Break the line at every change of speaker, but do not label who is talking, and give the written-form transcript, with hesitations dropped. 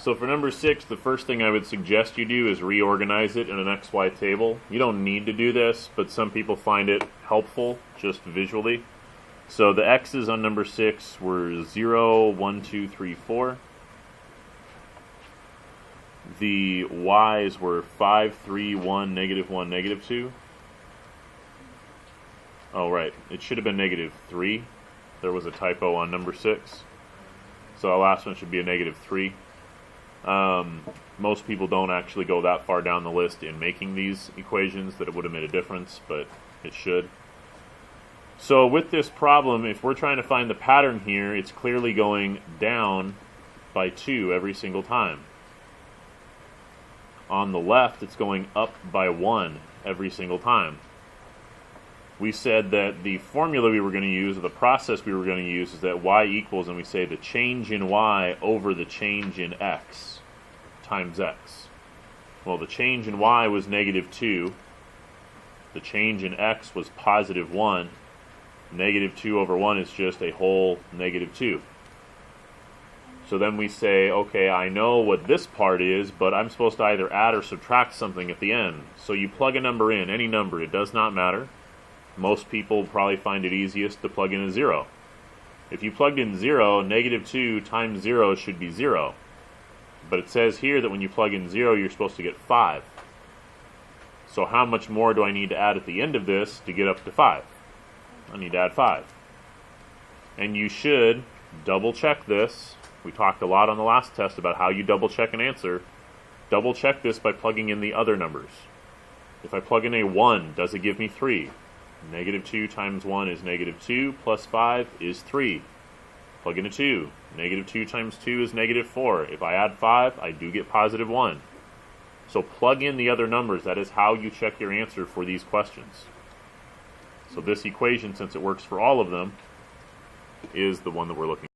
So for number 6, the first thing I would suggest you do is reorganize it in an XY table. You don't need to do this, but some people find it helpful just visually. So the X's on number 6 were 0, 1, 2, 3, 4. The Y's were 5, 3, 1, negative 2. Oh, right. It should have been negative 3. There was a typo on number 6. So our last one should be a negative 3. Most people don't actually go that far down the list in making these equations that it would have made a difference, but it should. So with this problem, if we're trying to find the pattern here, it's clearly going down by 2 every single time. On the left, it's going up by 1 every single time. We said that the formula we were going to use, or the process we were going to use, is that y equals, and we say the change in y over the change in x times x. Well, the change in y was negative 2. The change in x was positive 1. Negative 2 over 1 is just a whole negative 2. So then we say, okay, I know what this part is, but I'm supposed to either add or subtract something at the end. So you plug a number in, any number, it does not matter. Most people probably find it easiest to plug in a 0. If you plugged in 0, negative 2 times 0 should be 0. But it says here that when you plug in 0, you're supposed to get 5. So how much more do I need to add at the end of this to get up to 5? I need to add 5. And you should double check this. We talked a lot on the last test about how you double check an answer. Double check this by plugging in the other numbers. If I plug in a 1, does it give me 3? Negative 2 times 1 is negative 2, plus 5 is 3. Plug in a 2. Negative 2 times 2 is negative 4. If I add 5, I do get positive 1. So plug in the other numbers. That is how you check your answer for these questions. So this equation, since it works for all of them, is the one that we're looking for.